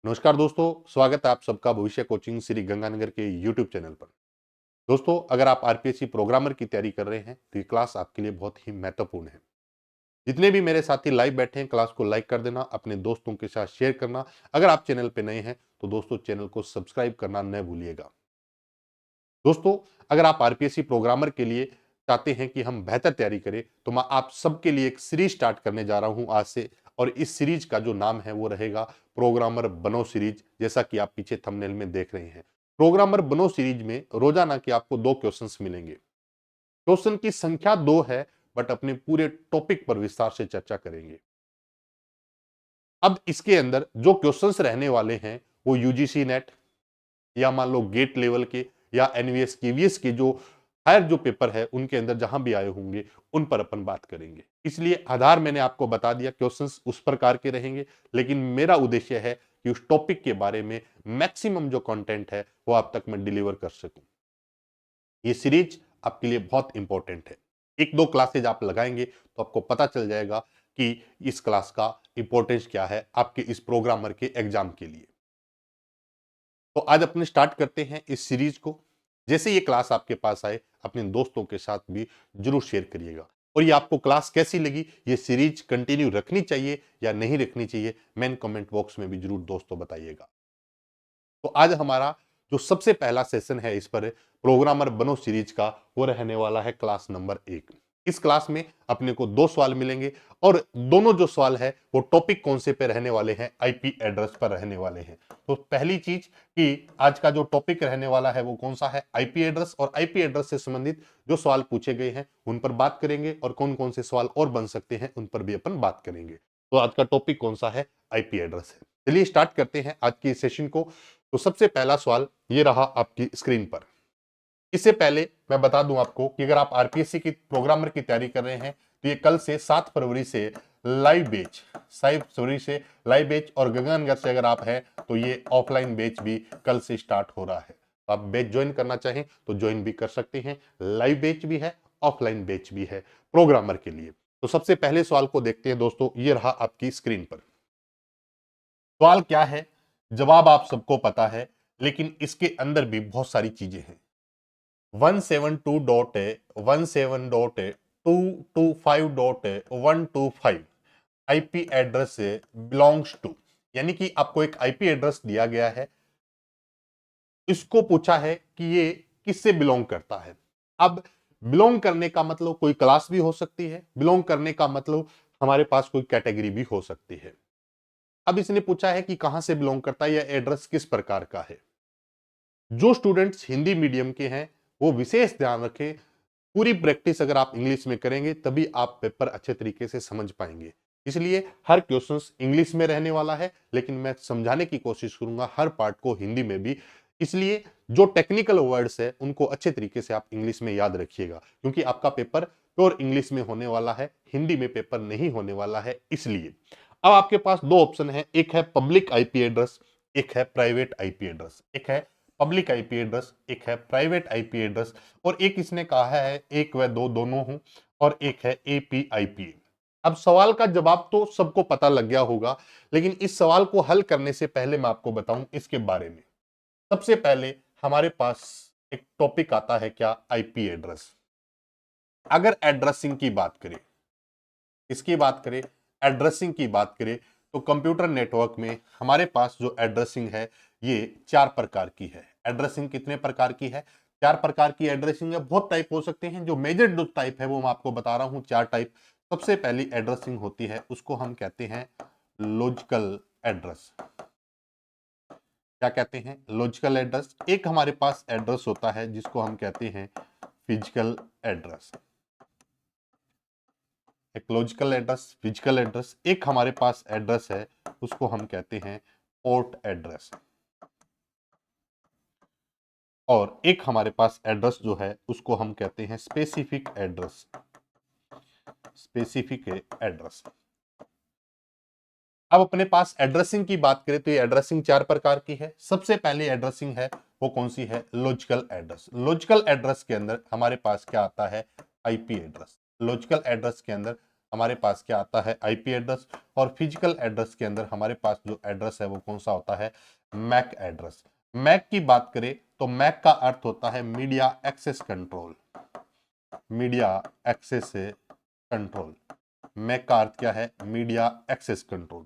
नमस्कार दोस्तों, स्वागत है आप सबका भविष्य कोचिंग श्री गंगानगर के यूट्यूब चैनल पर। दोस्तों, अगर आप आरपीएससी प्रोग्रामर की तैयारी कर रहे हैं तो ये क्लास आपके लिए बहुत ही महत्वपूर्ण है। जितने भी मेरे साथी लाइव बैठे हैं, क्लास को लाइक कर देना, अपने दोस्तों के साथ शेयर करना। अगर आप चैनल पे नए हैं तो दोस्तों चैनल को सब्सक्राइब करना न भूलिएगा। दोस्तों, अगर आप आरपीएससी प्रोग्रामर के लिए चाहते हैं कि हम बेहतर तैयारी करें तो मैं आप सबके लिए एक सीरीज स्टार्ट करने जा रहा हूं आज से। और इस सीरीज का जो नाम है वो रहेगा प्रोग्रामर बनो सीरीज, जैसा कि आप पीछे थंबनेल में देख रहे हैं। प्रोग्रामर बनो सीरीज में रोजाना के आपको 2 क्वेश्चंस मिलेंगे। क्वेश्चन की संख्या 2 है, बट अपने पूरे टॉपिक पर विस्तार से चर्चा करेंगे। अब इसके अंदर जो क्वेश्चंस रहने वाले हैं वो यूजीसी नेट या मान लो गेट लेवल के या एनवीएस केवीएस के जो हायर जो पेपर है उनके अंदर जहां भी आए होंगे उन पर अपन बात करेंगे। इसलिए आधार मैंने आपको बता दिया, क्वेश्चंस उस प्रकार के रहेंगे, लेकिन मेरा उद्देश्य है कि उस टॉपिक के बारे में मैक्सिमम जो कंटेंट है वो आप तक मैं डिलीवर कर सकूं। ये सीरीज आपके लिए बहुत इंपॉर्टेंट है। एक दो क्लासेज आप लगाएंगे तो आपको पता चल जाएगा कि इस क्लास का इंपॉर्टेंस क्या है आपके इस प्रोग्रामर के एग्जाम के लिए। तो आज अपने स्टार्ट करते हैं इस सीरीज को। जैसे ये क्लास आपके पास आए अपने दोस्तों के साथ भी जरूर शेयर करिएगा। और ये आपको क्लास कैसी लगी, ये सीरीज कंटिन्यू रखनी चाहिए या नहीं रखनी चाहिए, मेन कमेंट बॉक्स में भी जरूर दोस्तों बताइएगा। तो आज हमारा जो सबसे पहला सेशन है इस पर प्रोग्रामर बनो सीरीज का, वो रहने वाला है क्लास नंबर 1। इस क्लास में अपने को 2 सवाल मिलेंगे और दोनों जो सवाल है वो टॉपिक कौन से पे रहने वाले हैं, आईपी एड्रेस पर रहने वाले हैं। तो पहली चीज कि आज का जो टॉपिक रहने वाला है वो कौन सा है, आईपी एड्रेस। और आईपी एड्रेस से संबंधित जो सवाल पूछे गए हैं उन पर बात करेंगे और कौन कौन से सवाल और बन सकते हैं उन पर भी अपन बात करेंगे। तो आज का टॉपिक कौन सा है, आईपी एड्रेस है। चलिए स्टार्ट करते हैं आज की सेशन को। तो सबसे पहला सवाल ये रहा आपकी स्क्रीन पर। इससे पहले मैं बता दूं आपको कि अगर आप आरपीएससी की प्रोग्रामर की तैयारी कर रहे हैं तो ये कल से 7 फरवरी से लाइव बैच, 7 फरवरी से लाइव बैच, और गगननगर से अगर आप हैं तो ये ऑफलाइन बैच भी कल से स्टार्ट हो रहा है। तो आप बैच ज्वाइन करना चाहें तो ज्वाइन भी कर सकते हैं। लाइव बैच भी है, ऑफलाइन बैच भी है प्रोग्रामर के लिए। तो सबसे पहले सवाल को देखते हैं दोस्तों, ये रहा आपकी स्क्रीन पर। सवाल क्या है, जवाब आप सबको पता है, लेकिन इसके अंदर भी बहुत सारी चीजें हैं। 172.172.225.125 आईपी एड्रेस से बिलोंग्स टू, यानी कि आपको एक आईपी एड्रेस दिया गया है, इसको पूछा है कि ये किससे बिलोंग करता है। अब बिलोंग करने का मतलब कोई क्लास भी हो सकती है, बिलोंग करने का मतलब हमारे पास कोई कैटेगरी भी हो सकती है। अब इसने पूछा है कि कहां से बिलोंग करता है या एड्रेस किस प्रकार का है। जो स्टूडेंट्स हिंदी मीडियम के हैं वो विशेष ध्यान रखें। पूरी प्रैक्टिस अगर आप इंग्लिश में करेंगे तभी आप पेपर अच्छे तरीके से समझ पाएंगे। इसलिए हर क्वेश्चन इंग्लिश में रहने वाला है, लेकिन मैं समझाने की कोशिश करूंगा हर पार्ट को हिंदी में भी। इसलिए जो टेक्निकल वर्ड्स है उनको अच्छे तरीके से आप इंग्लिश में याद रखिएगा, क्योंकि आपका पेपर प्योर इंग्लिश में होने वाला है, हिंदी में पेपर नहीं होने वाला है। इसलिए अब आपके पास दो ऑप्शन है, एक है पब्लिक आईपी एड्रेस, एक है प्राइवेट आईपी एड्रेस। एक है पब्लिक आईपी एड्रेस, एक है प्राइवेट आईपी एड्रेस, और एक इसने कहा है एक व दो दोनों हूं, और एक है एपीआईपी। अब सवाल का जवाब तो सबको पता लग गया होगा, लेकिन इस सवाल को हल करने से पहले मैं आपको बताऊं इसके बारे में। सबसे पहले हमारे पास एक टॉपिक आता है, क्या, आईपी एड्रेस। अगर एड्रेसिंग की बात करें, इसकी बात करें, एड्रेसिंग की बात करें, तो कंप्यूटर नेटवर्क में हमारे पास जो एड्रेसिंग है ये 4 प्रकार की है। एड्रेसिंग कितने प्रकार की है, 4 प्रकार की एड्रेसिंग है। बहुत टाइप हो सकते हैं, जो मेजर जो टाइप है वो मैं आपको बता रहा हूं, 4 टाइप। सबसे पहली एड्रेसिंग होती है उसको हम कहते हैं लॉजिकल एड्रेस। क्या कहते हैं, लॉजिकल एड्रेस। एक हमारे पास एड्रेस होता है जिसको हम कहते हैं फिजिकल एड्रेस। एक लॉजिकल एड्रेस, फिजिकल एड्रेस। एक हमारे पास एड्रेस है उसको हम कहते हैं पोर्ट एड्रेस। और एक हमारे पास एड्रेस जो है उसको हम कहते हैं स्पेसिफिक एड्रेस। Specific address. अब अपने पास एड्रेसिंग की बात करें तो ये एड्रेसिंग 4 प्रकार की है। सबसे पहले एड्रेसिंग है वो कौन सी है, लॉजिकल एड्रेस। लॉजिकल एड्रेस के अंदर हमारे पास क्या आता है, आईपी एड्रेस। लॉजिकल एड्रेस के अंदर हमारे पास क्या आता है, आईपी एड्रेस। और फिजिकल एड्रेस के अंदर हमारे पास जो एड्रेस है वो कौन सा होता है, मैक एड्रेस। मैक की बात करें तो मैक का अर्थ होता है media access control, media access control. MAC का अर्थ क्या है, मीडिया एक्सेस कंट्रोल।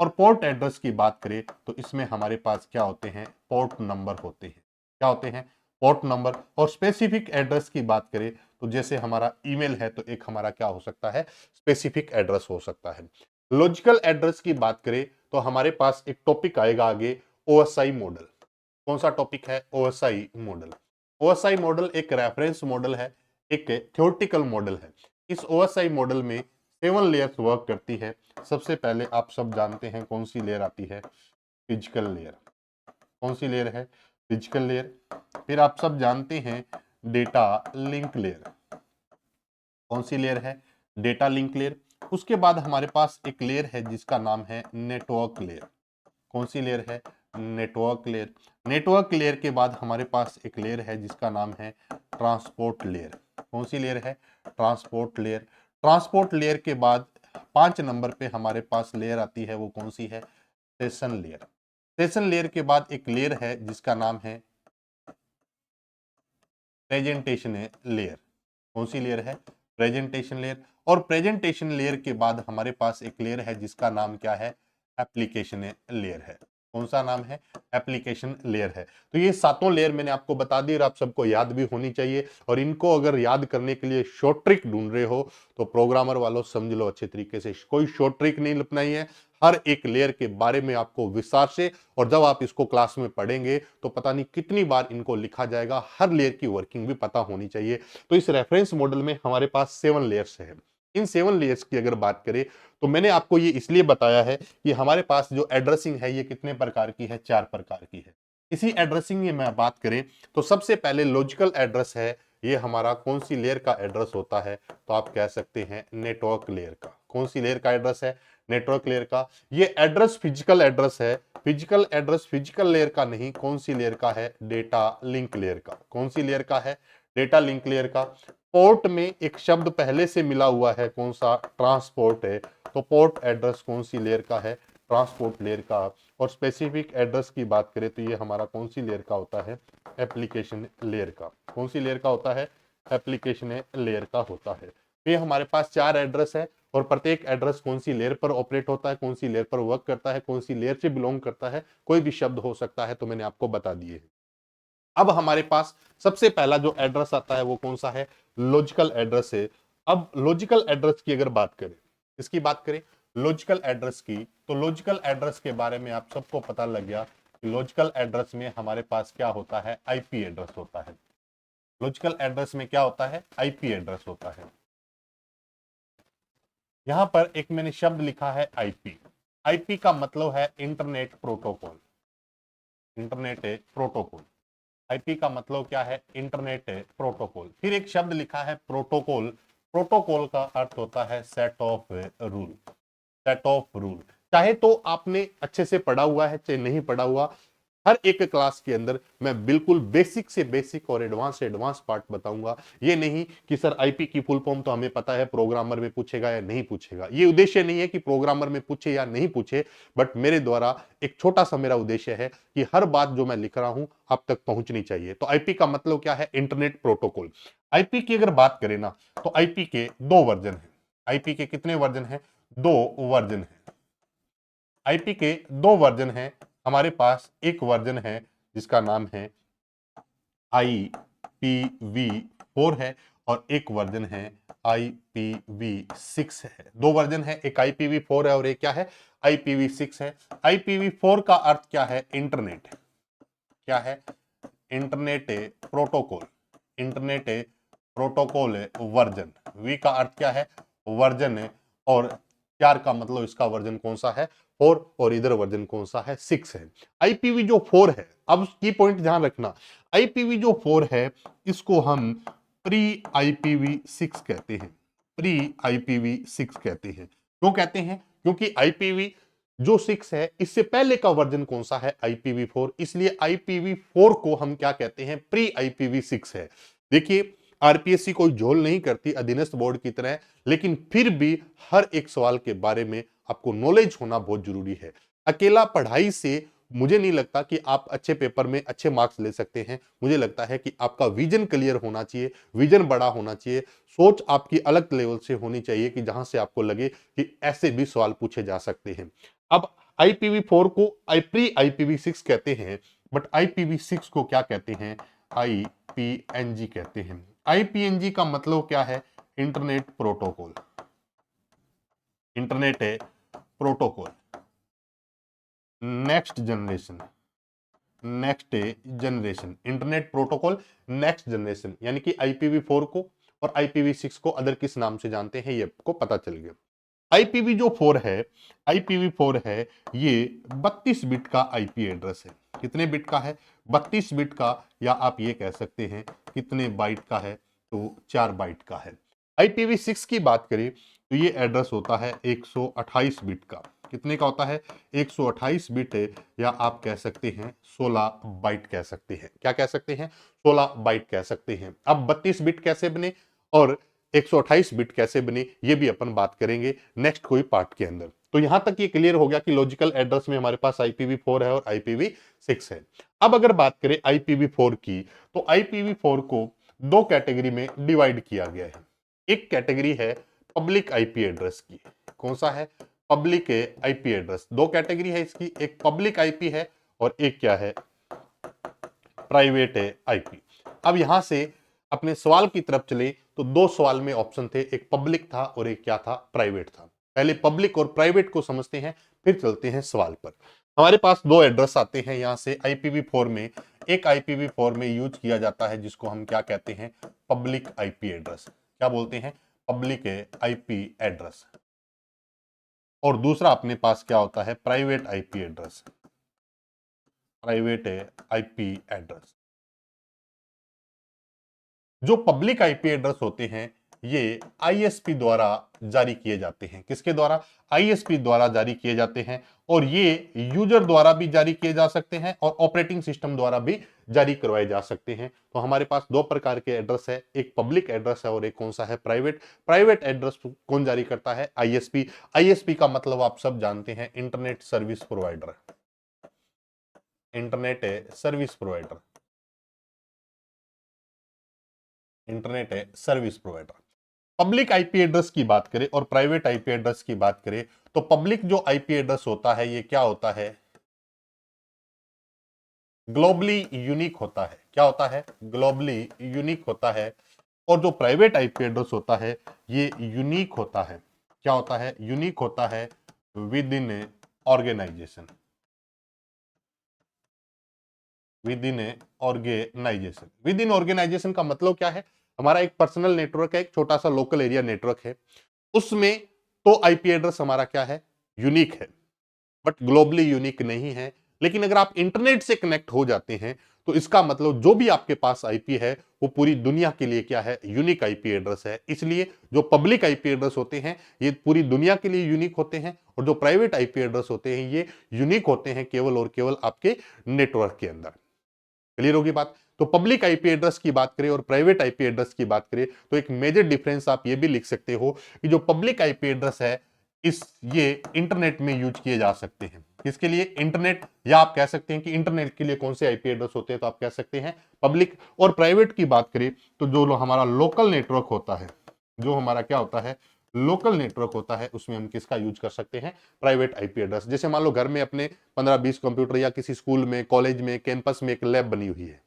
और पोर्ट एड्रेस की बात करें तो इसमें हमारे पास क्या होते हैं, पोर्ट नंबर होते हैं। क्या होते हैं, पोर्ट नंबर। और स्पेसिफिक एड्रेस की बात करें तो जैसे हमारा ईमेल है तो एक हमारा क्या हो सकता है, स्पेसिफिक एड्रेस हो सकता है। लॉजिकल एड्रेस की बात करें तो हमारे पास एक टॉपिक आएगा आगे, ओएसआई मॉडल। कौन सा टॉपिक है, ओएसआई मॉडल। ओएसआई मॉडल एक रेफरेंस मॉडल है, एक थ्योरेटिकल मॉडल है। इस ओएसआई मॉडल में 7 लेयर्स वर्क करती है। सबसे पहले आप सब जानते हैं कौन सी लेयर आती है, फिजिकल लेयर। कौन सी लेयर है, फिजिकल लेयर। फिर आप सब जानते हैं डेटा लिंक लेयर। कौन सी लेयर है, डेटा लिंक लेयर। उसके बाद हमारे पास एक लेयर है जिसका नाम है नेटवर्क लेयर। कौन सी लेयर है, नेटवर्क लेयर। नेटवर्क लेयर के बाद हमारे पास एक लेयर है जिसका नाम है ट्रांसपोर्ट लेयर। कौन सी लेयर है, ट्रांसपोर्ट लेयर। ट्रांसपोर्ट लेयर के बाद 5 नंबर पे हमारे पास लेयर आती है, वो कौन सी है, सेशन लेयर। सेशन लेयर के बाद एक लेयर है जिसका नाम है प्रेजेंटेशन लेयर। कौन सी लेयर है, प्रेजेंटेशन लेयर। और प्रेजेंटेशन लेयर के बाद हमारे पास एक लेयर है जिसका नाम क्या है, एप्लीकेशन लेयर है। कौन सा नाम है, एप्लीकेशन लेयर है। तो ये सातों लेयर मैंने आपको बता दी और आप सबको याद भी होनी चाहिए। और इनको अगर याद करने के लिए शॉर्ट ट्रिक ढूंढ रहे हो तो प्रोग्रामर वालों समझ लो अच्छे तरीके से, कोई शॉर्ट ट्रिक नहीं अपनाई है। हर एक लेयर के बारे में आपको विस्तार से, और जब आप इसको क्लास में पढ़ेंगे तो पता नहीं कितनी बार इनको लिखा जाएगा, हर लेयर की वर्किंग भी पता होनी चाहिए। तो इस रेफरेंस मॉडल में हमारे पास 7 लेयर्स है। इन 7 लेयर्स की अगर बात करें तो मैंने आपको ये इसलिए बताया है कि हमारे पास जो एड्रेसिंग है ये कितने प्रकार की है, 4 प्रकार की है। इसी एड्रेसिंग में मैं बात करें तो सबसे पहले लॉजिकल एड्रेस है, ये हमारा कौन सी लेयर का एड्रेस होता है, तो आप कह सकते हैं नेटवर्क लेयर का। कौन सी लेयर का एड्रेस है, नेटवर्क लेयर का। ये एड्रेस फिजिकल एड्रेस है, फिजिकल एड्रेस फिजिकल लेयर का नहीं, कौन सी लेयर का है, डेटा लिंक लेयर का। कौन सी लेयर का है, डेटा लिंक लेयर का। पोर्ट में एक शब्द पहले से मिला हुआ है, कौन सा, ट्रांसपोर्ट है, तो पोर्ट एड्रेस कौन सी लेयर का है, ट्रांसपोर्ट लेयर का। और स्पेसिफिक एड्रेस की बात करें तो ये हमारा कौन सी लेयर का होता है, एप्लीकेशन लेयर का। कौन सी लेयर का होता है, एप्लीकेशन लेयर का होता है। ये हमारे पास 4 एड्रेस है और प्रत्येक एड्रेस कौन सी लेयर पर ऑपरेट होता है, कौन सी लेयर पर वर्क करता है, कौन सी लेयर से बिलोंग करता है, कोई भी शब्द हो सकता है, तो मैंने आपको बता दिए है। अब हमारे पास सबसे पहला जो एड्रेस आता है वो कौन सा है, लॉजिकल एड्रेस है। अब लॉजिकल एड्रेस की अगर बात करें, इसकी बात करें लॉजिकल एड्रेस की, तो लॉजिकल एड्रेस के बारे में आप सबको पता लग गया कि लॉजिकल एड्रेस में हमारे पास क्या होता है, आईपी एड्रेस होता है। लॉजिकल एड्रेस में क्या होता है, आईपी एड्रेस होता है। यहां पर एक मैंने शब्द लिखा है आईपी। आईपी का मतलब है internet protocol. Internet protocol, IP का मतलब क्या है, इंटरनेट प्रोटोकॉल। फिर एक शब्द लिखा है प्रोटोकॉल। प्रोटोकॉल का अर्थ होता है set of rule. Set of rule, चाहे तो आपने अच्छे से पढ़ा हुआ है चाहे नहीं पढ़ा हुआ, हर एक क्लास के अंदर मैं बिल्कुल बेसिक से बेसिक और एडवांस से एडवांस पार्ट बताऊंगा। ये नहीं कि सर आईपी की फुल फॉर्म तो हमें पता है, प्रोग्रामर में पूछेगा या नहीं पूछेगा। ये उद्देश्य नहीं है कि प्रोग्रामर में पूछे या नहीं पूछे, बट मेरे द्वारा एक छोटा सा मेरा उद्देश्य है कि हर बात जो मैं लिख रहा हूं आप तक पहुंचनी चाहिए। तो आईपी का मतलब क्या है, इंटरनेट प्रोटोकॉल। आईपी की अगर बात करें ना तो आईपी के 2 वर्जन है। आईपी के कितने वर्जन है, 2 वर्जन है। आईपी के 2 वर्जन हैं हमारे पास। एक वर्जन है जिसका नाम है IPv4 है और एक वर्जन है IPv6 है। 2 वर्जन है, एक IPv4 है और एक क्या है, IPv6 है। IPv4 का अर्थ क्या है, इंटरनेट। क्या है, internet protocol. Internet protocol version. V का अर्थ क्या है, वर्जन है। और 4 का मतलब इसका वर्जन कौन सा है, 4, और इधर वर्जन कौन सा है, 6 है। आईपीवी जो 4 है, अब की पॉइंट ध्यान रखना, आईपीवी जो 4 है इसको हम प्री IPv6 कहते हैं। प्री IPv6 कहते हैं। क्यों कहते हैं, क्योंकि आईपीवी जो 6 है इससे पहले का वर्जन कौन सा है, IPv4, इसलिए IPv4 को हम क्या कहते हैं, प्री IPv6 है। देखिए आरपीएससी कोई झोल नहीं करती अधीनस्थ बोर्ड की तरह, लेकिन फिर भी हर एक सवाल के बारे में आपको नॉलेज होना बहुत जरूरी है। अकेला पढ़ाई से मुझे नहीं लगता कि आप अच्छे पेपर में अच्छे मार्क्स ले सकते हैं। मुझे लगता है कि आपका विजन क्लियर होना चाहिए, विजन बड़ा होना चाहिए, सोच आपकी अलग लेवल से होनी चाहिए कि जहां से आपको लगे कि ऐसे भी सवाल पूछे जा सकते हैं। अब IPV4 को प्री IPV6 कहते हैं, बट IPV6 को क्या कहते हैं? IPNG कहते हैं। IPNG का मतलब क्या है? Internet protocol. इंटरनेट है protocol, next generation, next generation, internet protocol next generation, यानी कि IPV4 को और IPV6 को अदर किस नाम से जानते हैं ये आपको पता चल गया। IPV जो 4 है, IPV4 है, ये 32 बिट का IP एड्रेस है। कितने बिट का है? 32 बिट का, या आप ये कह सकते हैं कितने बाइट का है? तो 4 बाइट का है। IPV6 की बात करें तो ये एड्रेस होता है 128 बिट का। कितने का होता है? 128 बिट है, या आप कह सकते हैं 16 बाइट कह सकते हैं। क्या कह सकते हैं? 16 बाइट कह सकते हैं। अब 32 बिट कैसे बने और 128 बिट कैसे बने, ये भी अपन बात करेंगे नेक्स्ट कोई पार्ट के अंदर। तो यहां तक ये क्लियर हो गया कि लॉजिकल एड्रेस में हमारे पास IPV4 है और IPV6 है। अब अगर बात करें IPV4 की, तो IPV4 को दो कैटेगरी में डिवाइड किया गया है। एक कैटेगरी है पब्लिक IP एड्रेस की। कौन सा है? Public IP address. दो कैटेगरी है इसकी, एक पब्लिक IP है और एक क्या है? Private IP। अब यहां से अपने सवाल की तरफ चले तो दो सवाल में ऑप्शन थे, एक पब्लिक था और एक क्या था? प्राइवेट था। पहले पब्लिक और प्राइवेट को समझते हैं, फिर चलते हैं सवाल पर। हमारे पास दो एड्रेस आते हैं यहां से IPV4 में। एक IPV4 में यूज किया जाता है जिसको हम क्या कहते हैं? Public IP address. क्या बोलते हैं? Public IP address. और दूसरा अपने पास क्या होता है? Private IP address. Private IP address. जो पब्लिक IP एड्रेस होते हैं ये ISP द्वारा जारी किए जाते हैं। किसके द्वारा? ISP द्वारा जारी किए जाते हैं, और ये यूजर द्वारा भी जारी किए जा सकते हैं और ऑपरेटिंग सिस्टम द्वारा भी जारी करवाए जा सकते हैं। तो हमारे पास दो प्रकार के एड्रेस है, एक पब्लिक एड्रेस है और एक कौन सा है? प्राइवेट। प्राइवेट एड्रेस कौन जारी करता है? ISP। ISP का मतलब आप सब जानते हैं, internet service provider. Internet service provider, internet service provider. Public IP address की बात करें और प्राइवेट आईपी एड्रेस की बात करें, तो पब्लिक जो आईपी एड्रेस होता है ये क्या होता है? ग्लोबली यूनिक होता है। क्या होता है? ग्लोबली यूनिक होता है। और जो प्राइवेट आईपी एड्रेस होता है ये यूनिक होता है। क्या होता है? यूनिक होता है within organisation. Within organisation. Within organisation का मतलब क्या है? हमारा एक पर्सनल नेटवर्क है, एक छोटा सा लोकल एरिया नेटवर्क है, उसमें तो आईपी एड्रेस हमारा क्या है? यूनिक है, बट ग्लोबली यूनिक नहीं है। लेकिन अगर आप इंटरनेट से कनेक्ट हो जाते हैं तो इसका मतलब जो भी आपके पास आईपी है वो पूरी दुनिया के लिए क्या है? यूनिक आईपी एड्रेस है। इसलिए जो पब्लिक आईपी एड्रेस होते हैं ये पूरी दुनिया के लिए यूनिक होते हैं, और जो प्राइवेट आईपी एड्रेस होते हैं ये यूनिक होते हैं केवल और केवल आपके नेटवर्क के अंदर। क्लियर होगी बात? तो पब्लिक आईपी एड्रेस की बात करें और प्राइवेट आईपी एड्रेस की बात करें तो एक मेजर डिफरेंस आप ये भी लिख सकते हो कि जो पब्लिक आईपी एड्रेस है इस ये इंटरनेट में यूज किए जा सकते हैं। किसके लिए? इंटरनेट। या आप कह सकते हैं कि इंटरनेट के लिए कौन से आईपी एड्रेस होते हैं, तो आप कह सकते हैं पब्लिक। और प्राइवेट की बात करें तो जो हमारा लोकल नेटवर्क होता है, जो हमारा क्या होता है? लोकल नेटवर्क होता है, उसमें हम किसका यूज कर सकते हैं? Private IP address. जैसे मान लो घर में अपने 15-20 कंप्यूटर, या किसी स्कूल में, कॉलेज में, कैंपस में एक लैब बनी हुई है,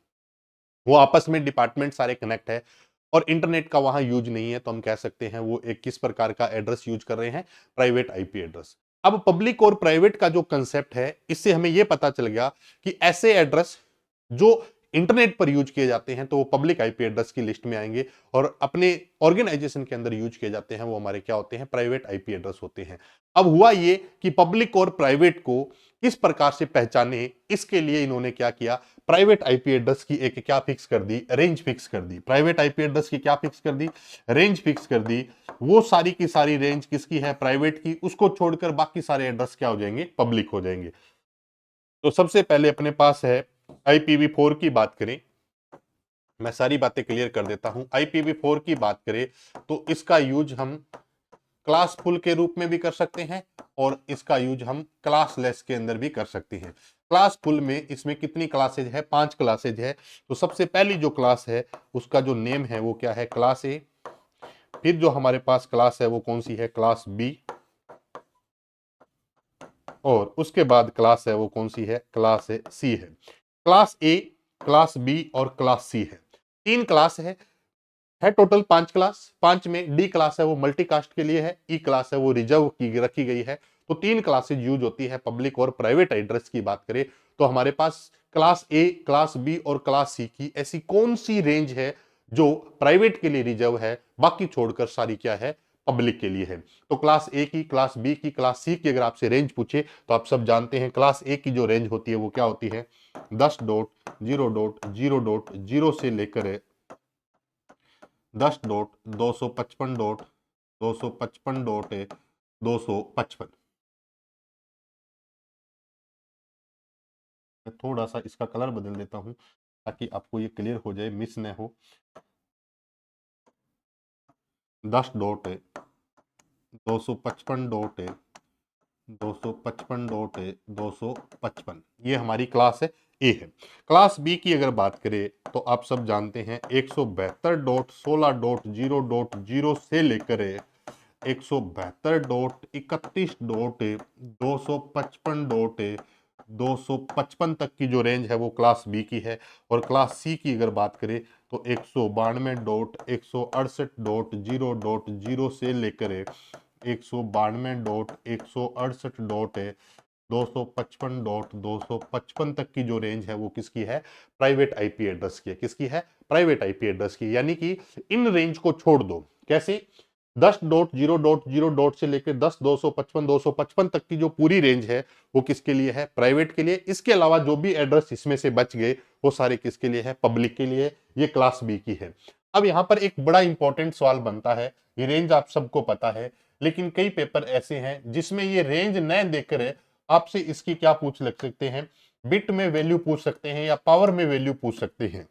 वो आपस में डिपार्टमेंट सारे कनेक्ट है और इंटरनेट का वहां यूज नहीं है, तो हम कह सकते हैं वो एक किस प्रकार का एड्रेस यूज कर रहे हैं? Private IP address. अब पब्लिक और प्राइवेट का जो कंसेप्ट है इससे हमें यह पता चल गया कि ऐसे एड्रेस जो इंटरनेट पर यूज किए जाते हैं तो वो पब्लिक आईपी एड्रेस की लिस्ट में आएंगे, और अपने ऑर्गेनाइजेशन के अंदर यूज किए जाते हैं वो हमारे क्या होते हैं? प्राइवेट आईपी एड्रेस होते हैं। अब हुआ ये कि पब्लिक और प्राइवेट को किस प्रकार से पहचाने, इसके लिए इन्होंने क्या किया? प्राइवेट आईपी एड्रेस की एक क्या फिक्स कर दी? रेंज फिक्स कर दी। प्राइवेट आईपी एड्रेस की क्या फिक्स कर दी? रेंज फिक्स कर दी। वो सारी की सारी रेंज किसकी है? प्राइवेट की। उसको छोड़कर बाकी सारे एड्रेस क्या हो जाएंगे? पब्लिक हो जाएंगे। तो सबसे पहले अपने पास है IPV4 की बात करें, मैं सारी बातें क्लियर कर देता हूं। IPv4 की बात करें तो इसका यूज हम क्लास फुल के रूप में भी कर सकते हैं और इसका यूज हम क्लास लेस के अंदर भी कर सकते हैं। क्लास फुल में इसमें कितनी क्लासेज है? 5 क्लासेज है। तो सबसे पहली जो क्लास है उसका जो नेम है वो क्या है? क्लास ए। फिर जो हमारे पास क्लास है वो कौन सी है? Class B. और उसके बाद क्लास है वो कौन सी है? क्लास सी है। क्लास ए, क्लास बी और क्लास सी है। 3 क्लास है टोटल 5 क्लास। 5 में डी क्लास है वो मल्टीकास्ट के लिए है, ई क्लास है वो रिजर्व की रखी गई है। तो 3 क्लासेज यूज होती है पब्लिक और प्राइवेट एड्रेस की बात करें तो हमारे पास क्लास ए, क्लास बी और क्लास सी की ऐसी कौन सी रेंज है जो प्राइवेट के लिए रिजर्व है, बाकी छोड़कर सारी क्या है? पब्लिक के लिए है। तो क्लास ए की, क्लास बी की, क्लास सी की अगर आपसे रेंज पूछे तो आप सब जानते हैं क्लास ए की जो रेंज होती है वो क्या होती है? 10.0.0.0 से लेकर 10.255.255.255। मैं थोड़ा सा इसका कलर बदल देता हूं ताकि आपको ये क्लियर हो जाए, मिस न हो। 10.255.255.255 ये हमारी क्लास है ए है। क्लास बी की अगर बात करें तो आप सब जानते हैं 172.16.0.0 से लेकर 172.31.255.255 तक की जो रेंज है वो क्लास बी की है। और क्लास सी की अगर बात करें तो 192.168.0.0 से लेकर 192.168.255 तक की जो रेंज है वो किसकी है? प्राइवेट आईपी एड्रेस की है। किसकी है? प्राइवेट आईपी एड्रेस की। यानी कि इन रेंज को छोड़ दो। कैसे? 10.0.0 से लेकर 10.255.255 तक की जो पूरी रेंज है वो किसके लिए है? प्राइवेट के लिए। इसके अलावा जो भी एड्रेस इसमें से बच गए वो सारे किसके लिए है? पब्लिक के लिए। ये क्लास बी की है। अब यहां पर एक बड़ा इंपॉर्टेंट सवाल बनता है। ये रेंज आप सबको पता है, लेकिन कई पेपर ऐसे हैं जिसमें ये रेंज न देकर आपसे इसकी क्या पूछ लग सकते हैं? बिट में वैल्यू पूछ सकते हैं या पावर में वैल्यू पूछ सकते हैं।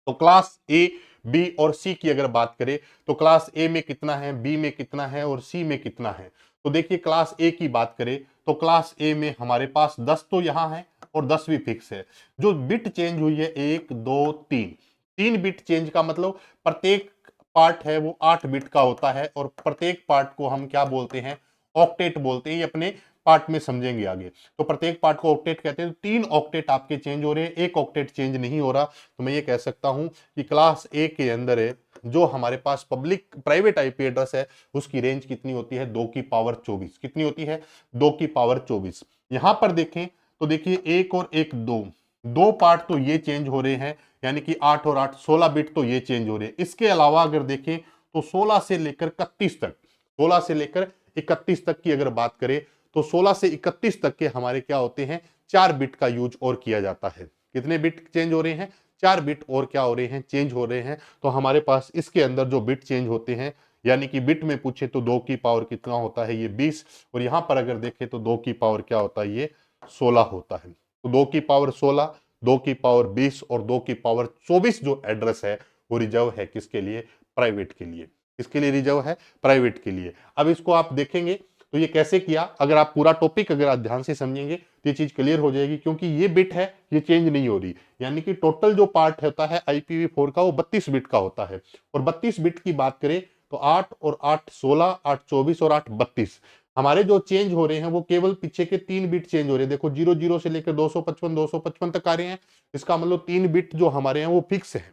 तो क्लास ए, बी और सी की अगर बात करें तो क्लास ए में कितना है, बी में कितना है और सी में कितना है? तो देखिए क्लास ए की बात करें तो क्लास ए में हमारे पास 10 तो यहां है और 10 भी फिक्स है। जो बिट चेंज हुई है 1 2 3, 3 बिट चेंज का मतलब प्रत्येक पार्ट है वो 8 बिट का होता है और प्रत्येक पार्ट को हम क्या बोलते हैं? ऑक्टेट बोलते हैं। ये अपने पार्ट में समझेंगे आगे। तो प्रत्येक पार्ट को ऑक्टेट कहते हैं। तो 3 ऑक्टेट आपके चेंज हो रहे हैं, एक ऑक्टेट चेंज नहीं हो रहा। तो मैं ये कह सकता हूं कि क्लास ए के अंदर है जो हमारे पास पब्लिक प्राइवेट आईपी एड्रेस है उसकी रेंज कितनी होती है? 2 की पावर 24। कितनी होती है? 2 की पावर 24। यहां पर देखें तो देखिए 1 और 1 2, दो पार्ट तो ये चेंज हो रहे हैं, यानी कि 8 और 8 16 बिट तो ये चेंज हो रहे हैं। इसके अलावा अगर देखें तो 16 से लेकर 31 तक, 16 से लेकर 31 तक की अगर बात करें तो 16 से 31 तक के हमारे क्या होते हैं? 4 बिट का यूज और किया जाता है। कितने बिट चेंज हो रहे हैं? 4 बिट और क्या हो रहे हैं? चेंज हो रहे हैं। तो हमारे पास इसके अंदर जो बिट चेंज होते हैं, यानी कि बिट में पूछे तो 2 की पावर कितना होता है? ये 20। और यहां पर अगर देखें तो 2 की पावर क्या होता है? ये 16 होता है। तो 2 की पावर 16, 2 की पावर 20 और 2 की पावर 24 जो एड्रेस है वो रिजर्व है किसके लिए? प्राइवेट के लिए। किसके लिए रिजर्व है? प्राइवेट के लिए। अब इसको आप देखेंगे तो ये कैसे किया, अगर आप पूरा टॉपिक अगर आप ध्यान से समझेंगे तो ये चीज क्लियर हो जाएगी। क्योंकि ये बिट है ये चेंज नहीं हो रही, यानी कि टोटल जो पार्ट होता है IPv4 का वो 32 बिट का होता है। और 32 बिट की बात करें तो 8 और 8 16, 8 24 और 8 32। हमारे जो चेंज हो रहे हैं वो केवल पीछे के 3 बिट चेंज हो रहे हैं। देखो 00 से लेकर 255 तक आ रहे हैं। इसका मतलब 3 बिट जो हमारे हैं वो फिक्स है।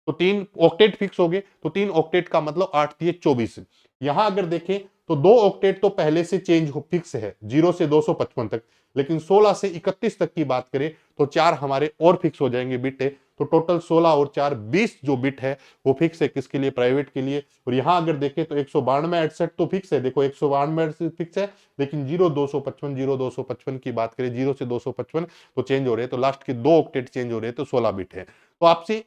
तो 3 ऑक्टेट फिक्स हो गए। तो 3 ऑक्टेट का मतलब 8 दिए 24। यहां अगर देखें तो 2 ऑक्टेट तो पहले से चेंज हो फिक्स है 0 से 255 तक। लेकिन 16 से 31 तक की बात करें तो 4 हमारे और फिक्स हो जाएंगे बिट है। तो टोटल 16 और 4 20 जो बिट है वो फिक्स है किसके लिए? प्राइवेट के लिए। और यहां अगर देखें तो 192 68 तो फिक्स है। देखो 192 फिक्स है, लेकिन 0 255 की बात करें 0 से 255 तो चेंज हो रहे हैं। तो लास्ट के 2 ऑक्टेट चेंज हो रहे हैं तो 16 बिट है। तो आपसे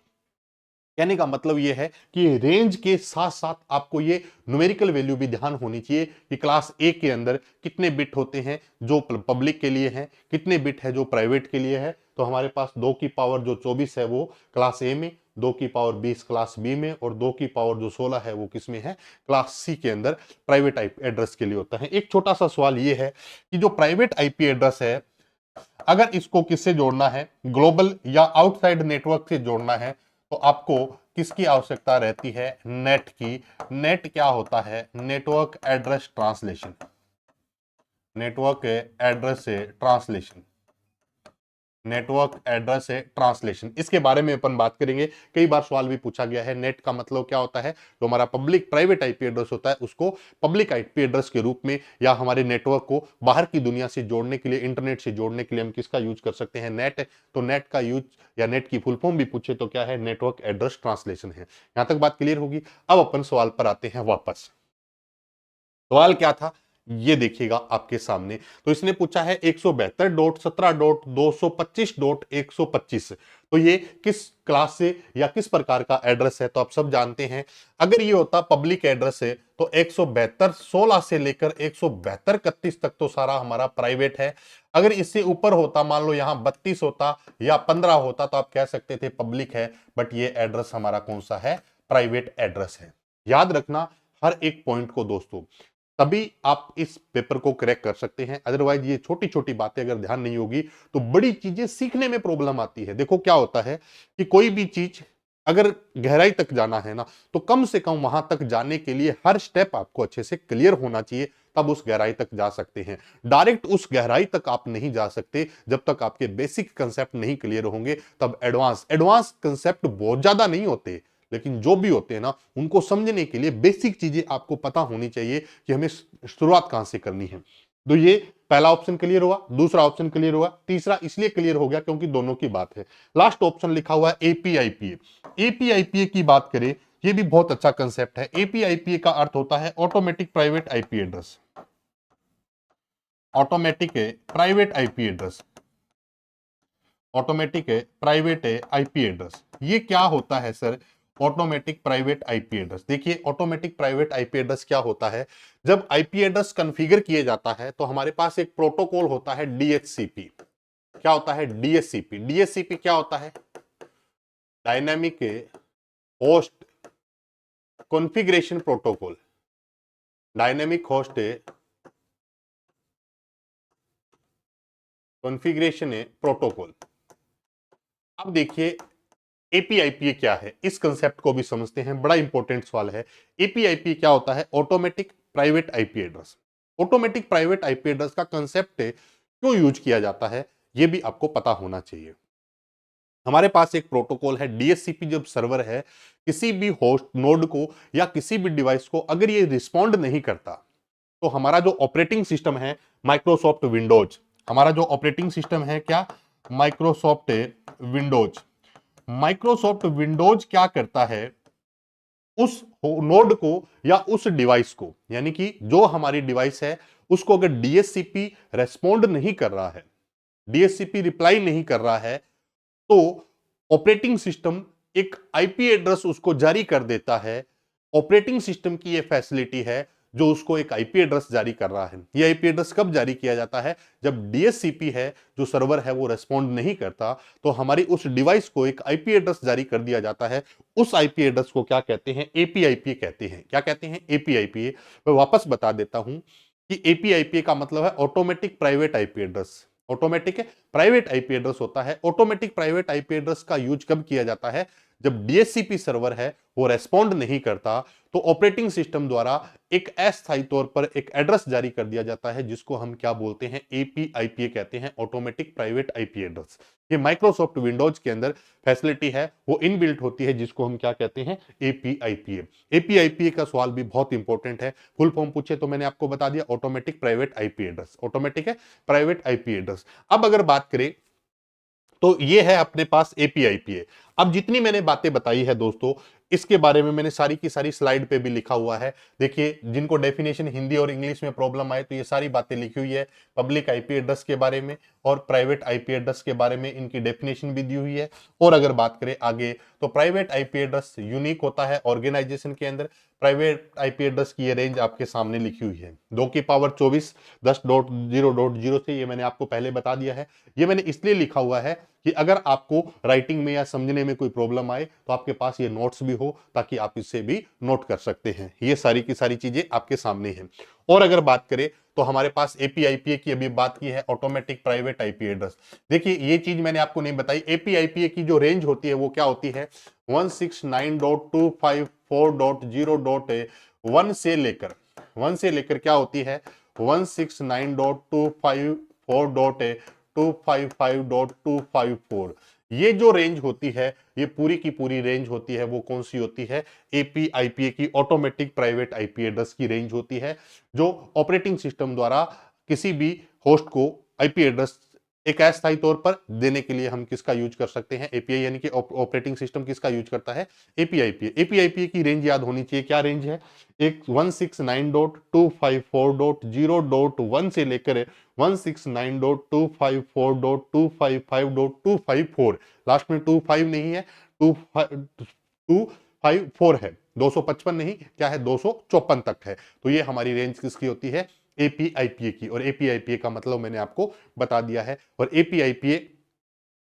कहने का मतलब यह है कि रेंज के साथ साथ आपको ये न्यूमेरिकल वैल्यू भी ध्यान होनी चाहिए कि क्लास ए के अंदर कितने बिट होते हैं जो पब्लिक के लिए हैं, कितने बिट है जो प्राइवेट के लिए है। तो हमारे पास 2 की पावर जो 24 है वो क्लास ए में, 2 की पावर 20 क्लास बी में, और 2 की पावर जो 16 है वो किस में है, क्लास सी के अंदर प्राइवेट आईपी एड्रेस के लिए होता है। एक छोटा सा सवाल ये है कि जो प्राइवेट आईपी एड्रेस है, अगर इसको किससे जोड़ना है, ग्लोबल या आउटसाइड नेटवर्क से जोड़ना है, तो आपको किसकी आवश्यकता रहती है, नेट की। नेट क्या होता है, network address translation, network address से ट्रांसलेशन, नेटवर्क एड्रेस है ट्रांसलेशन, इसके बारे में अपन बात करेंगे। कई बार सवाल भी पूछा गया है, नेट का मतलब क्या होता है, जो हमारा पब्लिक प्राइवेट आईपी एड्रेस होता है उसको पब्लिक आईपी एड्रेस के रूप में, या हमारे नेटवर्क को बाहर की दुनिया से जोड़ने के लिए, इंटरनेट से जोड़ने के लिए हम किसका यूज कर सकते हैं, नेट। तो नेट का यूज या नेट की फुल फॉर्म भी पूछे तो क्या है, नेटवर्क एड्रेस ट्रांसलेशन है। यहां तक बात क्लियर होगी। अब अपन सवाल पर आते हैं वापस। सवाल क्या था ये देखिएगा आपके सामने। तो इसने पूछा है 172.17.225.125, तो ये किस क्लास से या किस प्रकार का एड्रेस है, तो आप सब जानते हैं। अगर ये होता पब्लिक एड्रेस है तो 172.16 से लेकर 172.31 तक तो सारा हमारा प्राइवेट है। अगर इससे ऊपर होता, मान लो यहां 32 होता या 15 होता, तो आप कह सकते थे पब्लिक है, बट ये एड्रेस हमारा कौन सा है, प्राइवेट एड्रेस है। याद रखना हर एक पॉइंट को दोस्तों, तभी आप इस पेपर को क्रैक कर सकते हैं। अदरवाइज ये छोटी छोटी बातें अगर ध्यान नहीं होगी तो बड़ी चीजें सीखने में प्रॉब्लम आती है। देखो क्या होता है कि कोई भी चीज अगर गहराई तक जाना है ना, तो कम से कम वहां तक जाने के लिए हर स्टेप आपको अच्छे से क्लियर होना चाहिए, तब उस गहराई तक जा सकते हैं। डायरेक्ट उस गहराई तक आप नहीं जा सकते जब तक आपके बेसिक कंसेप्ट नहीं क्लियर होंगे। तब एडवांस एडवांस कंसेप्ट बहुत ज्यादा नहीं होते, लेकिन जो भी होते हैं ना, उनको समझने के लिए बेसिक चीजें आपको पता होनी चाहिए कि हमें शुरुआत कहां से करनी है। तो ये पहला ऑप्शन क्लियर हुआ, दूसरा ऑप्शन क्लियर हुआ, तीसरा इसलिए क्लियर हो गया क्योंकि दोनों की बात है। लास्ट ऑप्शन लिखा हुआ है एपीआईपीए। एपीआईपीए की बात करें, ये भी बहुत अच्छा कंसेप्ट है। एपीआईपीए का अर्थ होता है automatic private IP address, automatic private IP address, automatic private IP address. ये क्या होता है sir, automatic private IP address? देखिए ऑटोमेटिक प्राइवेट आईपी एड्रेस क्या होता है, जब आईपी एड्रेस कॉन्फ़िगर किए जाता है तो हमारे पास एक प्रोटोकॉल होता है डीएचसीपी। क्या होता है डीएचसीपी? डीएचसीपी क्या होता है, dynamic host configuration protocol, dynamic host configuration protocol. अब देखिए एपीआईपी क्या है, इस कंसेप्ट को भी समझते हैं, बड़ा इंपॉर्टेंट सवाल है। एपीआईपी क्या होता है, automatic private IP address. Automatic private IP address का कंसेप्ट क्यों यूज किया जाता है, यह भी आपको पता होना चाहिए। हमारे पास एक प्रोटोकॉल है डीएचसीपी, जब सर्वर है किसी भी होस्ट नोड को या किसी भी डिवाइस को अगर ये रिस्पॉन्ड नहीं करता, तो हमारा जो ऑपरेटिंग सिस्टम है माइक्रोसॉफ्ट विंडोज, हमारा जो ऑपरेटिंग सिस्टम है क्या, माइक्रोसॉफ्ट विंडोज। माइक्रोसॉफ्ट विंडोज क्या करता है, उस नोड को या उस डिवाइस को, यानी कि जो हमारी डिवाइस है उसको अगर डीएचसीपी रेस्पॉन्ड नहीं कर रहा है, डीएचसीपी रिप्लाई नहीं कर रहा है, तो ऑपरेटिंग सिस्टम एक आईपी एड्रेस उसको जारी कर देता है। ऑपरेटिंग सिस्टम की यह फैसिलिटी है जो उसको एक आईपी एड्रेस जारी कर रहा है। ये आईपी एड्रेस कब जारी किया जाता है, जब डीएचसीपी है जो सर्वर है वो रेस्पॉन्ड नहीं करता, तो हमारी उस डिवाइस को एक आईपी एड्रेस जारी कर दिया जाता है। उस आईपी एड्रेस को क्या कहते हैं, एपीआईपी कहते हैं। क्या कहते हैं, एपीआईपी। मैं वापस बता देता हूं कि एपीआईपी का मतलब है automatic private IP address. Automatic private IP address होता है। ऑटोमेटिक प्राइवेट आईपी एड्रेस का यूज कब किया जाता है, जब डीएचसीपी सर्वर है वो रेस्पॉन्ड नहीं करता, तो ऑपरेटिंग सिस्टम द्वारा एक अस्थायी तौर पर एक एड्रेस जारी कर दिया जाता है, जिसको हम क्या बोलते हैं, एपीआईपी कहते हैं, ऑटोमेटिक प्राइवेट आईपी एड्रेस। ये माइक्रोसॉफ्ट विंडोज के अंदर फैसिलिटी है, वो इनबिल्ट होती है, जिसको हम क्या कहते हैं, एपीआईपी। एपीआईपी का सवाल भी बहुत इंपॉर्टेंट है, फुल फॉर्म पूछे तो मैंने आपको बता दिया, automatic private IP address, automatic है प्राइवेट आईपी एड्रेस। अब अगर बात करें तो ये है अपने पास एपीआईपी। अब जितनी मैंने बातें बताई है दोस्तों, इसके बारे में मैंने सारी की सारी स्लाइड पे भी लिखा हुआ है। देखिए जिनको डेफिनेशन हिंदी और इंग्लिश में प्रॉब्लम आए तो ये सारी बातें लिखी हुई है पब्लिक आईपी एड्रेस के बारे में और प्राइवेट आईपी एड्रेस के बारे में इनकी डेफिनेशन भी दी हुई है। और अगर बात करें आगे तो प्राइवेट आईपी एड्रेस यूनिक होता है ऑर्गेनाइजेशन के अंदर। प्राइवेट आईपी एड्रेस की ये रेंज आपके सामने लिखी हुई है 2 की पावर 24 10.0.0 से, ये मैंने आपको पहले बता दिया है। ये मैंने इसलिए लिखा हुआ है कि अगर आपको राइटिंग में या समझने में कोई प्रॉब्लम आए तो आपके पास ये नोट्स भी हो, ताकि आप इससे भी नोट कर सकते हैं। ये सारी की सारी चीजें आपके सामने हैं। और अगर बात करें तो हमारे पास एपीआईपीए की अभी बात की है, ऑटोमेटिक प्राइवेट आईपी एड्रेस। देखिए ये चीज मैंने आपको नहीं बताई, एपीआईपीए की जो रेंज होती है वो क्या होती है 169.254.0.1 से लेकर क्या होती है 169.254.255.254। ये जो रेंज होती है, ये पूरी की पूरी रेंज होती है, वो कौन सी होती है एपीआईपीए की ऑटोमेटिक प्राइवेट आईपी एड्रेस की रेंज होती है, जो ऑपरेटिंग सिस्टम द्वारा किसी भी होस्ट को आईपी एड्रेस एक अस्थायी तौर पर देने के लिए हम किसका यूज कर सकते हैं, एपीआई, यानी कि ऑपरेटिंग सिस्टम किसका यूज करता है एपीआईपी। एपीआईपी की रेंज याद होनी चाहिए, क्या रेंज है एक 169.254.0.1 से लेकर 169.254.255.254, लास्ट में 25 नहीं है, 254 है, 255 नहीं, क्या है 254 तक है। तो ये हमारी रेंज किसकी होती है एपीआईपीए की। और एपीआईपीए का मतलब मैंने आपको बता दिया है। और एपीआईपीए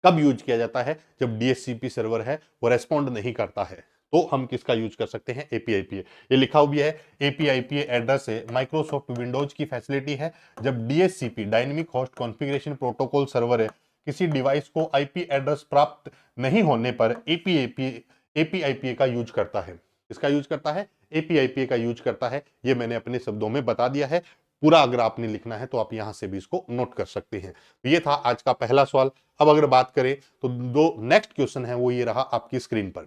कब यूज किया जाता है, जब डीएचसीपी सर्वर है वो रेस्पॉन्ड नहीं करता है, तो हम किसका यूज कर सकते हैं एपीआईपीए। ये लिखा हुआ है एपीआईपीए एड्रेस है माइक्रोसॉफ्ट विंडोज की फैसिलिटी है, जब DHCP dynamic host configuration protocol server है किसी डिवाइस को आईपी एड्रेस प्राप्त नहीं होने पर एपीआईपीए का यूज करता है। इसका यूज करता है एपीआईपीए का यूज करता है। ये मैंने अपने शब्दों में बता दिया है, पूरा अगर आपने लिखना है तो आप यहां से भी इसको नोट कर सकते हैं। तो ये था आज का पहला सवाल। अब अगर बात करें तो दो नेक्स्ट क्वेश्चन है, वो ये रहा आपकी स्क्रीन पर।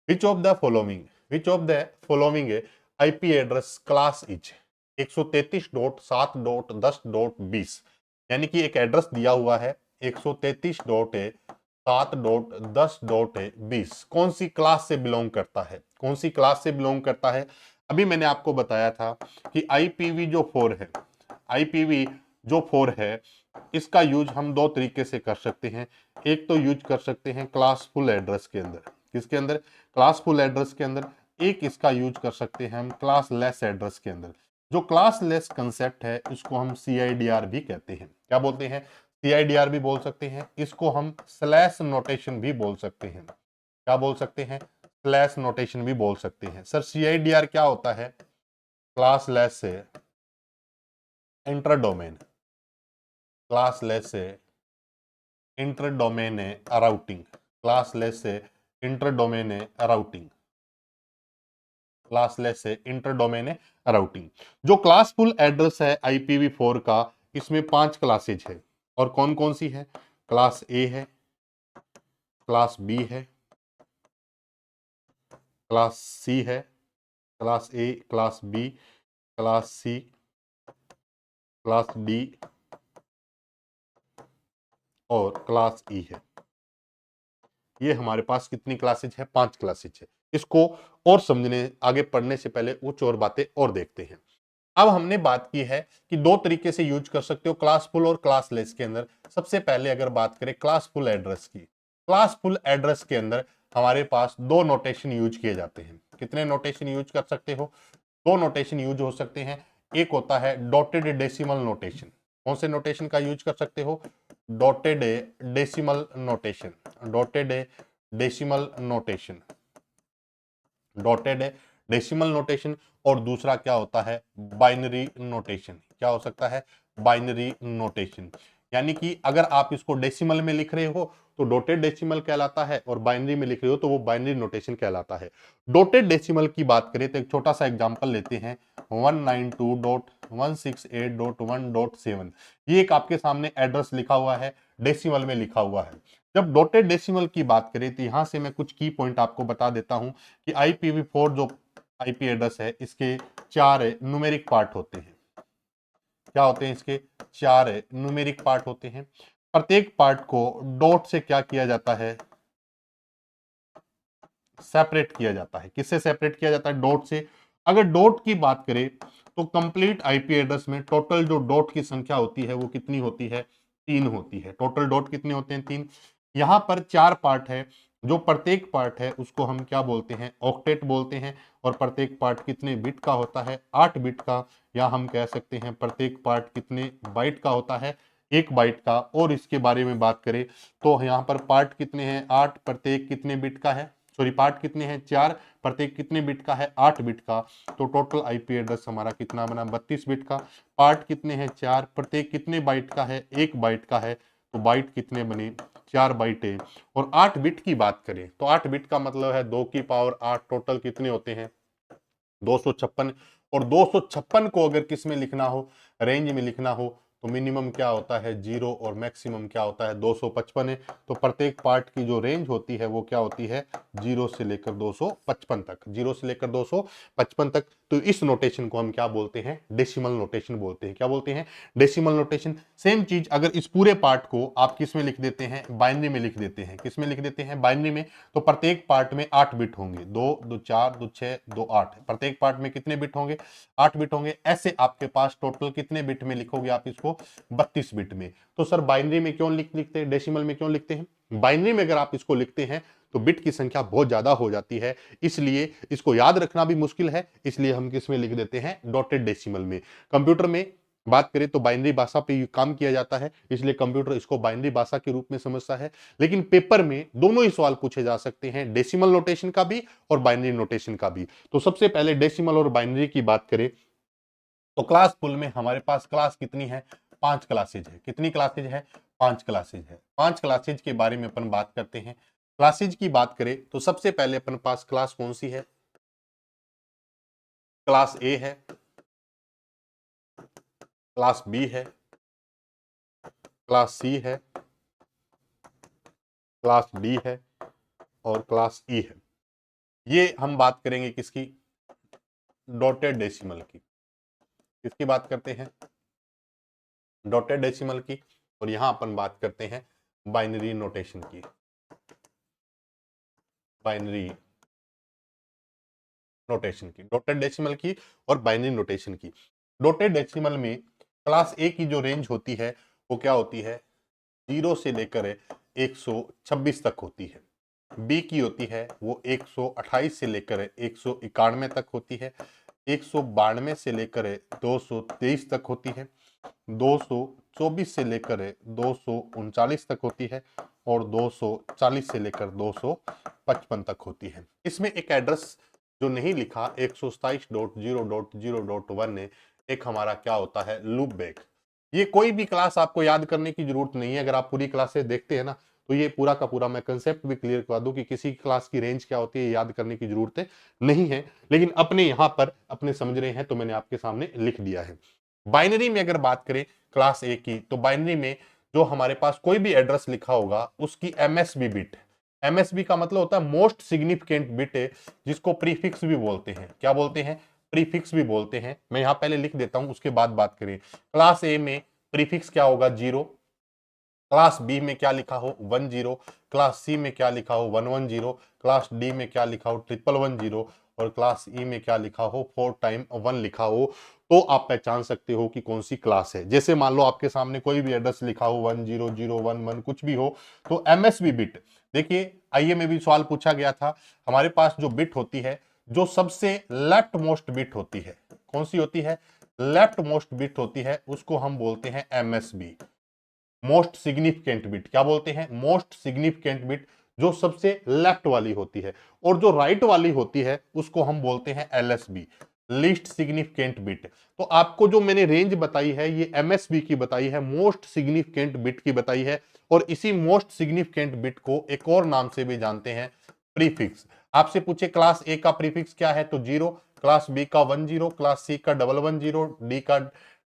Which of the following IP address class is 133.7.10.20, यानी कि एक एड्रेस दिया हुआ है 133.7.10.20, कौन सी क्लास से बिलोंग करता है, कौन सी क्लास से बिलोंग करता है। अभी मैंने आपको बताया था कि आईपीवी जो 4 है, आईपीवी जो 4 है इसका यूज हम दो तरीके से कर सकते हैं। एक तो यूज कर सकते हैं क्लासफुल एड्रेस के अंदर, किसके अंदर क्लासफुल एड्रेस के अंदर। एक इसका यूज कर सकते हैं हम क्लास लेस एड्रेस के अंदर। जो क्लास लेस कंसेप्ट है इसको हम सीआईडीआर भी कहते हैं। क्या बोलते हैं सीआईडीआर भी बोल सकते हैं, इसको हम स्लैश नोटेशन भी बोल सकते हैं। क्या बोल सकते हैं स्लैश नोटेशन भी बोल सकते हैं। सर सीआईडीआर क्या होता है, क्लास लेस से इंटर डोमेन, क्लास लेस से inter domain routing, classless से inter domain routing, classless से इंटर डोमेन राउटिंग। जो क्लासफुल एड्रेस है IPv4 का, इसमें 5 क्लासेज है। और कौन कौन सी है, क्लास ए है, क्लास बी है, क्लास सी है, class A, class B, class C, class D और क्लास ई है। ये हमारे पास कितनी क्लासेज है, 5 क्लासेज है। इसको और समझने, आगे पढ़ने से पहले कुछ और बातें और देखते हैं। अब हमने बात की है कि दो तरीके से यूज कर सकते हो क्लासफुल और क्लासलेस के अंदर। सबसे पहले अगर बात करें क्लासफुल एड्रेस की, क्लासफुल एड्रेस के अंदर हमारे पास दो नोटेशन यूज किए जाते हैं। कितने नोटेशन यूज कर सकते हो, दो नोटेशन यूज हो सकते हैं। एक होता है डॉटेड डेसिमल नोटेशन। कौन से नोटेशन का यूज कर सकते हो, dotted decimal notation, dotted decimal notation, dotted decimal notation. और दूसरा क्या होता है बाइनरी नोटेशन। क्या हो सकता है बाइनरी नोटेशन, यानी कि अगर आप इसको डेसिमल में लिख रहे हो तो डॉटेड डेसिमल कहलाता है, और बाइनरी में लिख रहे हो तो वो बाइनरी नोटेशन कहलाता है। डॉटेड डेसिमल की बात करें तो एक छोटा सा एग्जांपल लेते हैं 192.168.1.7। ये एक आपके सामने एड्रेस लिखा हुआ है, डेसिमल में लिखा हुआ है। जब डॉटेड डेसिमल की बात करें तो यहां से मैं कुछ की पॉइंट आपको बता देता हूं कि IPv4 जो आईपी एड्रेस है इसके 4 न्यूमेरिक पार्ट होते हैं। क्या होते हैं इसके 4 न्यूमेरिक पार्ट होते हैं। प्रत्येक पार्ट को डॉट से क्या किया जाता है, सेपरेट किया जाता है। किससे सेपरेट किया जाता है, डॉट से। अगर डॉट की बात करें तो कंप्लीट आईपी एड्रेस में टोटल जो डॉट की संख्या होती है वो कितनी होती है 3 होती है। टोटल डॉट कितने होते हैं? 3। यहाँ पर 4 पार्ट है, जो प्रत्येक पार्ट है उसको हम क्या बोलते हैं? ऑक्टेट बोलते हैं। और प्रत्येक पार्ट कितने बिट का होता है? 8 बिट का। या हम कह सकते हैं प्रत्येक पार्ट कितने बाइट का होता है? 1 बाइट का। और इसके बारे में बात करें तो यहाँ पर पार्ट कितने हैं? 8, प्रत्येक कितने बिट का है? सॉरी, पार्ट कितने हैं? 4, प्रत्येक कितने बिट का है? 8 बिट का। तो टोटल आईपी एड्रेस हमारा कितना बना? 32 बिट का। पार्ट कितने हैं? 4, प्रत्येक कितने बाइट का है? 1 बाइट का है। तो बाइट कितने बने? 4 बाइटें। और 8 बिट की बात करें तो 8 बिट का मतलब है 2 की पावर 8। टोटल कितने होते हैं? 256। और 256 को अगर किस में लिखना हो? रेंज में लिखना हो तो मिनिमम क्या होता है? 0 और मैक्सिमम क्या होता है? 255 है। तो प्रत्येक पार्ट की जो रेंज होती है वो क्या होती है? 0 से लेकर 255 तक। 0 से लेकर 255 तक। तो इस नोटेशन को हम क्या बोलते हैं? डेसिमल नोटेशन बोलते हैं। क्या बोलते हैं? Decimal notation. सेम चीज अगर इस पूरे पार्ट को आप किस में लिख देते हैं? बाइनरी में लिख देते हैं। किस में लिख देते हैं? बाइनरी में। तो प्रत्येक पार्ट में 8 बिट होंगे। 2 2 4 2 6 2 8। प्रत्येक पार्ट में कितने बिट होंगे? 8 बिट होंगे। ऐसे आपके पास टोटल कितने बिट में लिखोगे आप इसको? 32 बिट में। तो सर बाइनरी में क्यों लिखते हैं? डेसिमल में क्यों लिखते हैं? बाइनरी में अगर आप इसको लिखते हैं तो बिट की संख्या बहुत ज्यादा हो जाती है, इसलिए इसको याद रखना भी मुश्किल है। इसलिए हम किस में लिख देते हैं? डॉटेड डेसिमल में। कंप्यूटर में बात करें तो बाइनरी भाषा पे काम किया जाता है, इसलिए कंप्यूटर इसको बाइनरी भाषा के रूप में समझता है। लेकिन पेपर में दोनों ही सवाल पूछे जा सकते हैं, डेसिमल नोटेशन का भी और बाइनरी नोटेशन का भी। तो सबसे पहले डेसिमल और बाइनरी की बात करें तो क्लास फुल में हमारे पास क्लास कितनी है? 5 क्लासेज है। कितनी क्लासेज है? 5 क्लासेज है। 5 क्लासेज के बारे में अपन बात करते हैं। क्लासेज की बात करें तो सबसे पहले अपन पास क्लास कौन सी है? क्लास ए है, क्लास बी है, क्लास सी है, क्लास डी है और क्लास ई है। ये हम बात करेंगे किसकी? डॉटेड डेसिमल की। किसकी बात करते हैं? डॉटेड डेसिमल की। और यहां अपन बात करते हैं बाइनरी नोटेशन की। बाइनरी नोटेशन की, डॉटेड डेसिमल की और बाइनरी नोटेशन की। डॉटेड डेसिमल में क्लास ए की जो रेंज होती है वो क्या होती है? 0 से लेकर 126 तक होती है। बी की होती है वो 128 से लेकर 191 तक होती है। 192 से लेकर 223 तक होती है। 224 से लेकर 239 तक होती है। और 240 से लेकर 255 तक होती है। इसमें एक एड्रेस जो नहीं लिखा 127.0.0.1 ने एक हमारा क्या होता है? Loop back. ये कोई भी क्लास आपको याद करने की जरूरत नहीं है। अगर आप पूरी क्लासेस देखते हैं ना तो ये पूरा का पूरा मैं कंसेप्ट भी क्लियर करवा दूं कि किसी क्लास की रेंज क्या होती है याद करने की जरूरत नहीं है। लेकिन अपने यहां पर अपने समझ रहे हैं तो मैंने आपके सामने लिख दिया है। बाइनरी में अगर बात करें क्लास ए की तो बाइनरी में जो हमारे पास कोई भी एड्रेस लिखा होगा उसकी एमएसबी बिट। एमएसबी का मतलब होता है मोस्ट सिग्निफिकेंट बिट, जिसको प्रीफिक्स भी बोलते हैं। क्या बोलते हैं? प्रीफिक्स भी बोलते हैं। मैं यहां पहले लिख देता हूं उसके बाद बात करें। क्लास ए में प्रीफिक्स क्या होगा? 0। क्लास बी में क्या लिखा हो? 10। क्लास सी में क्या लिखा हो? 110। क्लास डी में क्या लिखा हो? 1110। और क्लास ई में क्या लिखा हो? 4 टाइम 1 लिखा हो। तो आप पहचान सकते हो कि कौन सी क्लास है। जैसे मान लो आपके सामने कोई भी एड्रेस लिखा हो 10011 कुछ भी हो, तो एमएसबी बिट। देखिए आईए में भी सवाल पूछा गया था। हमारे पास जो बिट होती है, जो सबसे लेफ्ट मोस्ट बिट होती है, कौन सी होती है? लेफ्ट मोस्ट बिट होती है, उसको हम बोलते हैं एमएसबी, मोस्ट सिग्निफिकेंट बिट। क्या बोलते हैं? मोस्ट सिग्निफिकेंट बिट, जो सबसे लेफ्ट वाली होती है। और जो राइट वाली होती है उसको हम बोलते हैं एलएसबी, लीस्ट सिग्निफिकेंट बिट। तो आपको जो मैंने रेंज बताई है ये एमएसबी की बताई है, मोस्ट सिग्निफिकेंट बिट की बताई है। और इसी मोस्ट सिग्निफिकेंट बिट को एक और नाम से भी जानते हैं, प्रीफिक्स। आपसे पूछे क्लास ए का प्रीफिक्स क्या है तो 0, क्लास बी का 10, क्लास सी का 111, डी का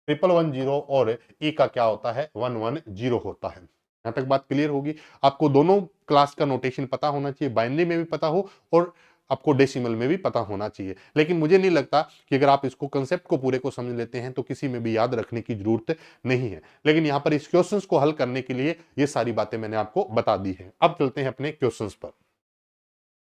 111 और ई का क्या होता है? 110 होता है। यहां तक बात क्लियर होगी। आपको दोनों क्लास का नोटेशन पता होना चाहिए, बाइनरी में भी पता हो और आपको डेसिमल में भी पता होना चाहिए। लेकिन मुझे नहीं लगता कि अगर आप इसको कंसेप्ट को पूरे को समझ लेते हैं तो किसी में भी याद रखने की जरूरत नहीं है। लेकिन यहां पर इस क्वेश्चंस को हल करने के लिए ये सारी बातें मैंने आपको बता दी है। अब चलते हैं अपने क्वेश्चंस पर।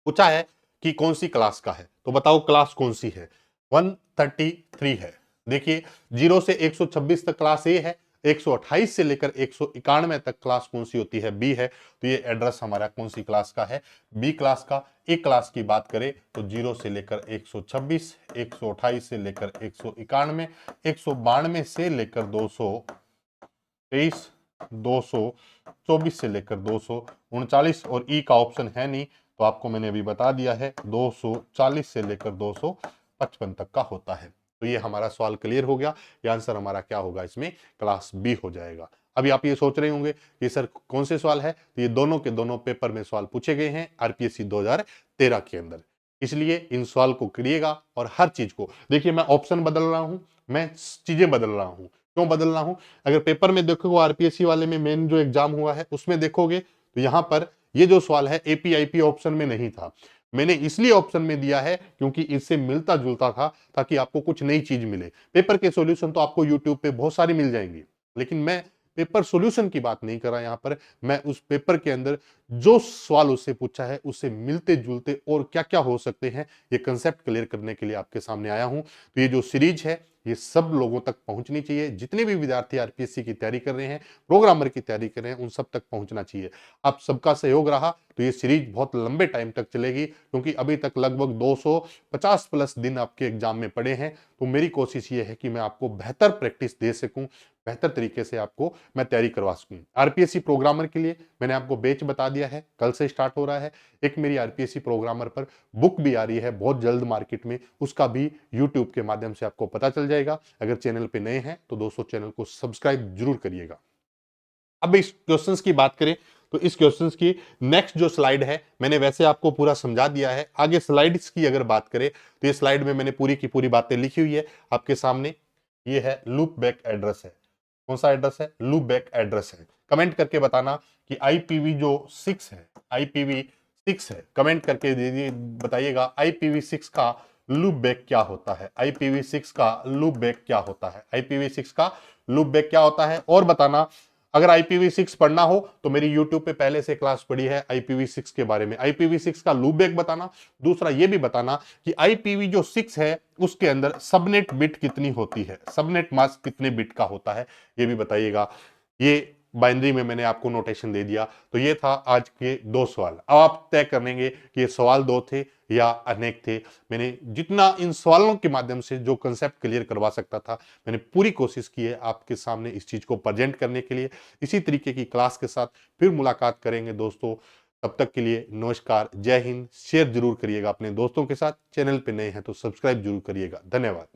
पूछा है कि कौन सी क्लास का है, तो बताओ क्लास कौन सी है? 133 है। देखिए 0 से 126 तक क्लास ए है। 128 से लेकर 191 तक क्लास कौन सी होती है? बी है। तो ये एड्रेस हमारा कौन सी क्लास का है? बी क्लास का। ए क्लास की बात करें तो 0 से लेकर 126, 128 से लेकर 191, 192 से लेकर 223, 224 से लेकर 239, और ई का ऑप्शन है नहीं तो आपको मैंने अभी बता दिया है 240 से लेकर 255 तक का होता है। तो ये हमारा सवाल क्लियर हो गया। ये आंसर हमारा क्या होगा? इसमें क्लास बी हो जाएगा। अभी आप ये सोच रहे होंगे कि सर कौन से सवाल है? तो ये दोनों के दोनों पेपर में सवाल पूछे गए हैं आरपीएससी 2013 के अंदर, इसलिए इन सवाल को करिएगा। और हर चीज को देखिए, मैं ऑप्शन बदल रहा हूं, मैं चीजें बदल रहा हूं। क्यों बदल रहा हूं? अगर पेपर में देखोगे आरपीएससी वाले में मेन जो एग्जाम हुआ है उसमें देखोगे तो यहां पर ये जो सवाल है एपीआईपी ऑप्शन में नहीं था। मैंने इसलिए ऑप्शन में दिया है क्योंकि इससे मिलता जुलता था, ताकि आपको कुछ नई चीज मिले। पेपर के सॉल्यूशन तो आपको यूट्यूब पे बहुत सारी मिल जाएंगी, लेकिन मैं पेपर सॉल्यूशन की बात नहीं कर रहा यहां पर। मैं उस पेपर के अंदर जो सवाल उससे पूछा है उससे मिलते जुलते और क्या क्या हो सकते हैं, ये कंसेप्ट क्लियर करने के लिए आपके सामने आया हूं। तो ये जो सीरीज है ये सब लोगों तक पहुंचनी चाहिए। जितने भी विद्यार्थी आरपीएससी की तैयारी कर रहे हैं, प्रोग्रामर की तैयारी कर रहे हैं, उन सब तक पहुंचना चाहिए। आप सबका सहयोग रहा तो ये सीरीज बहुत लंबे टाइम तक चलेगी, क्योंकि अभी तक लगभग 250 प्लस दिन आपके एग्जाम में पड़े हैं। तो मेरी कोशिश ये है कि मैं आपको बेहतर प्रैक्टिस दे सकूं, बेहतर तरीके से आपको मैं तैयारी करवा सकूं। आरपीएससी प्रोग्रामर के लिए मैंने आपको बैच बता दिया है, कल से स्टार्ट हो रहा है। एक मेरी आरपीएससी प्रोग्रामर पर बुक भी आ रही है बहुत जल्द मार्केट में, उसका भी यूट्यूब के माध्यम से आपको पता चल जाएगा। अगर चैनल पे नए हैं तो दोस्तों चैनल को सब्सक्राइब जरूर करिएगा। अब इस क्वेश्चंस की बात करें तो इस क्वेश्चंस की नेक्स्ट जो स्लाइड है मैंने वैसे आपको पूरा समझा दिया है। आगे स्लाइड्स की अगर बात करें तो ये स्लाइड में मैंने पूरी की पूरी बातें लिखी हुई है आपके सामने। ये है लूप बैक एड्रेस है। कौन सा एड्रेस है? लूप बैक एड्रेस है। कमेंट करके बताना कि आईपीवी जो 6 है, आईपीवी 6 है, कमेंट करके दीजिए, बताइएगा IPv6 का लूप बैक क्या होता है? IPv6 का लूप बैक क्या होता है? IPv6 का लूप बैक क्या होता है? और बताना, अगर IPv6 पढ़ना हो तो मेरी YouTube पे पहले से क्लास पड़ी है IPv6 के बारे में। IPv6 का लूप बैक बताना। दूसरा ये भी बताना कि IPv जो 6 है उसके अंदर सबनेट बिट कितनी होती है, सबनेट मास्क कितने बिट का होता है, ये भी बताइएगा। ये बाइनरी में मैंने आपको नोटेशन दे दिया। तो ये था आज के 2 सवाल। अब आप तय करेंगे कि ये सवाल 2 थे या अनेक थे। मैंने जितना इन सवालों के माध्यम से जो कंसेप्ट क्लियर करवा सकता था, मैंने पूरी कोशिश की है आपके सामने इस चीज को प्रेजेंट करने के लिए। इसी तरीके की क्लास के साथ फिर मुलाकात करेंगे दोस्तों। तब तक के लिए नमस्कार, जय हिंद। शेयर जरूर करिएगा अपने दोस्तों के साथ। चैनल पे नए हैं तो सब्सक्राइब जरूर करिएगा। धन्यवाद।